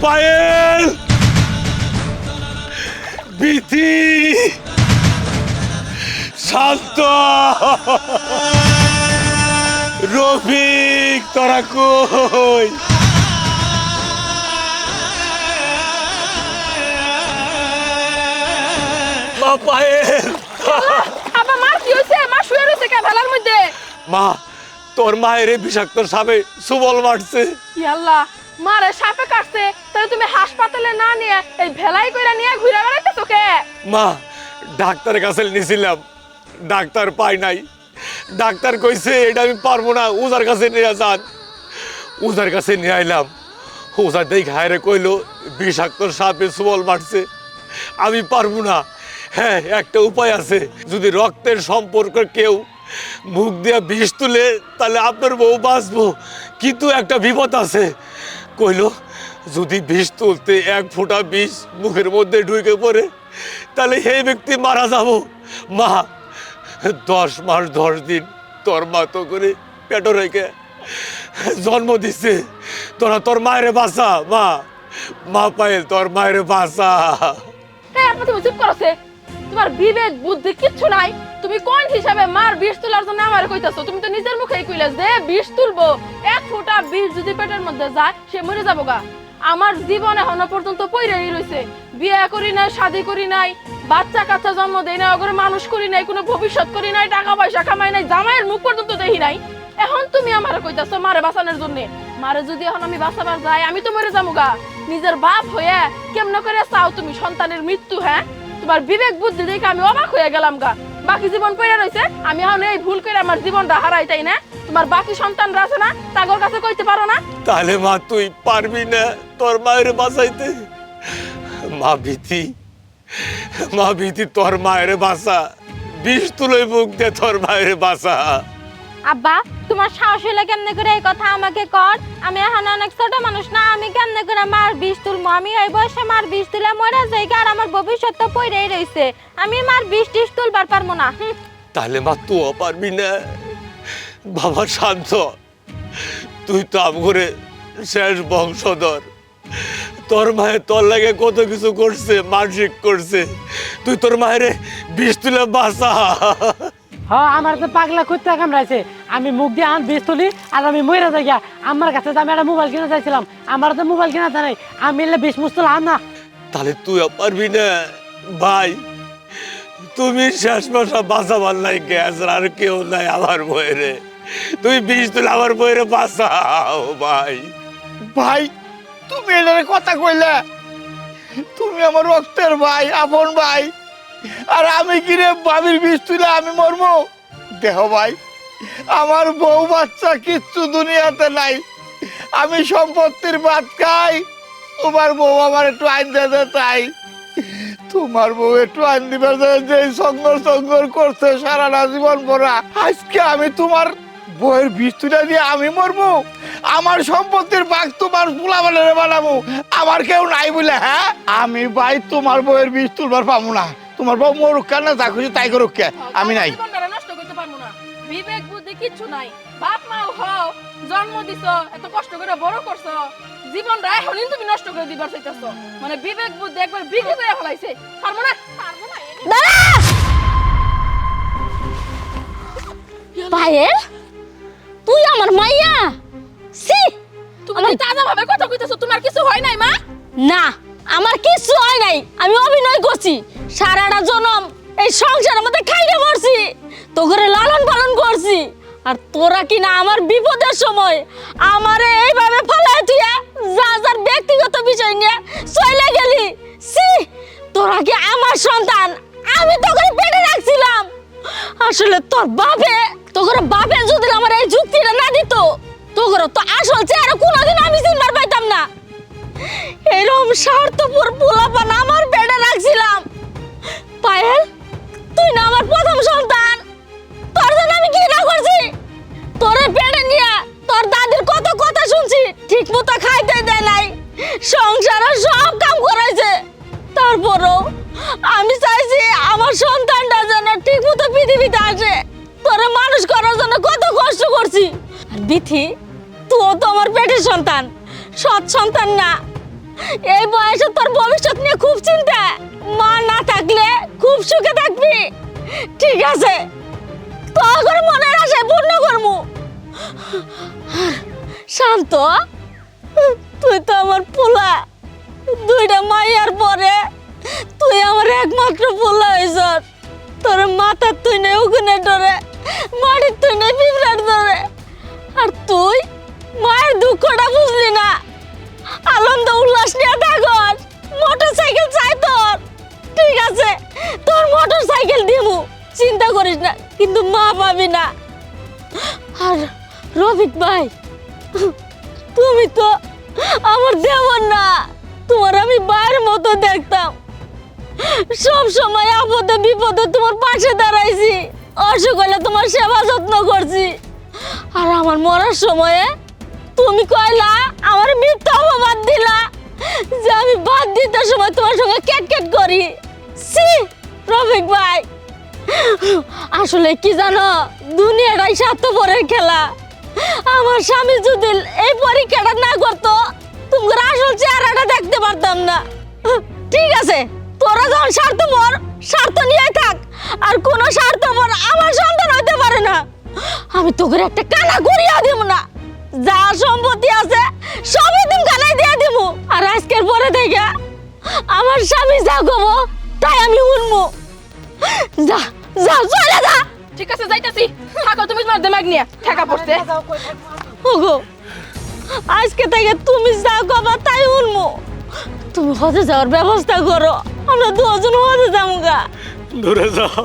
পায়েল, বিথি, শান্ত, রফিক, তোরা কই? মা পায়েল, আবার মা কি হইছে? মা শুয়ে রইছে কে ভেলার মধ্যে? মা তোর মায়ের বিষাক্ত সাপে সুবল মারছে। আল্লাহ, মারে সাপে কাটছে, তাহলে তুমি হাসপাতালে না নিয়ে এই ভেলাই কইরা নিয়ে ঘুরে বেড়াইতেছো কে? মা ডাক্তারের কাছে নিয়েছিলাম, ডাক্তার পাই নাই। ডাক্তার কইছে এটা আমি পারবো না, উজার কাছে নিয়ে যান। উজার কাছে নিয়ে আইলাম, উজার দেখে হায়রে কইলো বিষাক্ত সাপে সুবল মারছে, আমি পারবো না। হ্যাঁ, একটা উপায় আছে, যদি রক্তের সম্পর্ক কেউ মুখ দিয়ে বিষ তুলে তাহলে আপনার বউ বাঁচবো, কিন্তু একটা বিপদ আছে। কইলো যদি বিষ তুলতে এক ফোঁটা বিষ মুখের মধ্যে ঢুকে পড়ে তাহলে সেই ব্যক্তি মারা যাব। মা 10 মাস 10 দিন তোর মা তো করে পেটো রেখে জন্ম দিচ্ছে, তোরা তোর মায়ের বাঁচা। মা, মা পায়েল, তোর মায়ের বাঁচা। এই আপনি তুমি চুপ করছে, তোমার বিবেক বুদ্ধি কিচ্ছু নাই। তুমি কোন হিসাবে মার বিষ তোলার জন্য আমারে কইতাছো? তুমি তো নিজের মুখেই কইলা যে বিষ তুলবো, এক ফোঁটা বিষ যদি পেটের মধ্যে যায় সে মরে যাবো গা। আমার জীবন এখনো পর্যন্ত পইরাই রইছে, বিয়ে করি নাই, শাদি করি নাই, বাচ্চা কাচ্চা জন্ম দেই না, ওগরে মানুষ করি নাই, কোনো ভবিষ্যৎ করি নাই, টাকা পয়সা কামাই নাই, জামাইয়ের মুখ পর্যন্ত দেখি নাই। এখন তুমি আমারে কইতাছো মারে বাঁচানোর জন্য? মারে যদি এখন আমি বাঁচাবার যাই আমি তো মরে যাবো গা। নিজের বাপ হয়ে কেমন করে চাও তুমি সন্তানের মৃত্যু? হ্যাঁ, তোমার বিবেক বুদ্ধি দেখে আমি অবাক হয়ে গেলাম গা। বাকি জীবন পড়ে রইছে, আমি এখন এই ভুল করে আমার জীবনটা হারাই, তাই না? তোমার বাকি সন্তানরা আছে না, তাগর কাছে কইতে পারো না? তাহলে মা তুই পারবি না তোর মায়ের বাঁচাইতে? মা ভীতি, মা ভীতি, তোর মায়ের বাঁচা, বিষ তুলে মুখ দে তোর মায়ের বাঁচা। আব্বা, তোমার সাহস হইলে কেমনে করে এই কথা আমাকে কর? আমি এখন অনেক ছোট মানুষ না, আমি কেমনে করে মার বিষ তুলবো? আমি এই বয়সে মার বিষ তুলে মরে যাই, আর আমার ভবিষ্যৎ তো পড়েই রইছে। আমি মার বিষ টিষ তুলবার পারবো না। তাহলে মা তুইও পারবি না? বাবা শান্ত, তুই তো আমগরে শেষ বংশধর, তোর মায়ের তোর লাগে কত কিছু করছে, মানসিক করছে, তুই তোর মায়ের বিষ তুলে বাঁচা। হ্যাঁ, আমার তো পাগলা কুত্তা কামড়াইছে, আমি মুখ দিয়ে আন বিষ তুলি আর আমি মরে যাই। আমার কাছে তো আমি একটা মোবাইল কিনে চাইছিলাম, আমার তো মোবাইল কিনা নাই, আমি এলে বিষ মুস্তুল আন না। তাহলে তুইও পারবি না ভাই? তুমি শেষ মাসা বাঁচাবার নাই গ্যাস, আর কেউ নাই আমার বইরে, তুই বিষ তুলে আমার বইরে বাঁচাও ভাই। ভাই তুমি এটার কথা কইলে, তুমি আমার রক্তের ভাই, আপন ভাই, আর আমি কিরে বাবির বিষ তুলে আমি মরবো? দেহ ভাই, আমার বউ বাচ্চা কিচ্ছু দুনিয়াতে নাই, আমি সম্পত্তির ভাত খাই, তোমার বউ আমার একটু আইন দিতে, তাই তোমার বউ একটু আইন দিবার যে সঙ্গর করছে সারাটা জীবন ভরা, আজকে আমি তোমার বউয়ের বিষ তুলে দিয়ে আমি মরবো? আমার সম্পত্তির ভাগ তোমার পোলাপানের বানাবো, আমার কেউ নাই বলে? হ্যাঁ, আমি ভাই তোমার বউয়ের বিষ তুলবার পাবো না। তোমার বউ মরুক না, যা খুশি তাই করুক, আমি নাই। জীবনটা নষ্ট করতে পারবো না, বিবেক বুদ্ধি কিচ্ছু নাই। বাপ মাও হও, জন্ম দিছো, এত কষ্ট করে বড় করছো, জীবনটা এখনই তুমি নষ্ট করে দিবার চাইতেছো? মানে বিবেক বুদ্ধি একবার বিক্রি করে ফেলাইছে। পারবো না, পারবো না। পায়েল, তুই আমার মাইয়া? সি, তুমি তাজা ভাবে কথা কইতেছো, তোমার কিছু হয় নাই মা? না, আমার কিছু হয় নাই, আমি অভিনয় করছি। সারাটা জনম এই সংসারের মধ্যে খাইয়ে মরছি, তো করে লালন পালন করছি, আর তোরা কিনা আমার বিপদের সময় আমারে এইভাবে ফেলায় তুই যা যার ব্যক্তিগত বিষয় নিয়ে চলে গেলি। সি, তোরা কি আমার সন্তান? আমি তোকে পেটে রাখছিলাম। আসলে তোর বাপে যদি আমার এই যুক্তিটা না দিত, তোর তো আসল চেহারা কোনোদিন আমি চিনবার পাইতাম না। এরকম স্বার্থপর পোলাপান আমার পেটে রাখছিলাম। পায়েল, তুই না আমার প্রথম সন্তান, তোর জন্য আমি কি না করছি? তোরে পেটে নিয়ে তোর দাদির কত কথা শুনছি, ঠিক মতো খাইতে দেয় নাই, সংসারে সব কাম করাইছে, তারপরও আমি চাইছি আমার সন্তানটা যেন ঠিক মতো পৃথিবীতে আসে। তোরে মানুষ করার জন্য কত কষ্ট করছি। আর বিথি, তুইও তো আমার পেটের সন্তান, সৎ সন্তান না, এই বয়সে তোর ভবিষ্যৎ নিয়ে খুব চিন্তা। মা না থাকলে খুব সুখে থাকবি। ঠিক আছে, তোর মনের আশায় পূর্ণ করমু। শান্ত, তুই তো আমার পোলা। দুইটা মাইয়ার পরে তুই আমার একমাত্র পোলা হয়েছ। তোর মাথার তুই নেই উগুনের ডরে, মাটির তুই নেই পিঁপড়ার ধরে। আর তুই মায়ের দুঃখটা বুঝলি না। আনন্দ উল্লাস নিয়ে থাকস, মোটর সাইকেল চাই তোর। ঠিক আছে, তোর মোটর সাইকেল দিমু, চিন্তা করিস না, কিন্তু মা পাবি না। আর রফিক ভাই, তুমি তো আমার দেওয়ার না, তোমার আমি বাইরের মতো দেখতাম। সব সময় আপদে বিপদে তোমার পাশে দাঁড়াইছি, অসুখ হলে তোমার সেবা যত্ন করছি। আর আমার মরার সময়ে তুমি কইলা আমার মিথ্যা অপবাদ দিলা যে আমি বাদ দিতে সময় তোমার সঙ্গে কেট করি। সি রফিক ভাই, আসলে কি জানো, দুনিয়াটাই স্বার্থপরের খেলা। আমার স্বামী যদি এই পরীক্ষাটা না করতো, তোমার আসল চেহারাটা দেখতে পারতাম না। ঠিক আছে, তোরা যখন স্বার্থপর, স্বার্থ নিয়ে থাক। আর কোন স্বার্থপর আমার সন্তান হইতে পারে না। আমি তোকে একটা কানা করিয়া দিব না। যা সম্পত্তি আছে সবই তুমি কানাই দিয়ে দিব। আর আজকের পরে থেকে আমার স্বামী যা গো তাই আমি উনমু। যা যা, চলে যা। ঠিক আছে, যাইতাছি। থাকো তুমি তোমার দিমাগ নিয়ে, ঠেকা পড়ছে। ওগো, আজকে থেকে তুমি যা কবা তাই উনমু। তুমি হজে যাওয়ার ব্যবস্থা করো, আমরা দুজন হজে যাবো গা। দূরে যাও।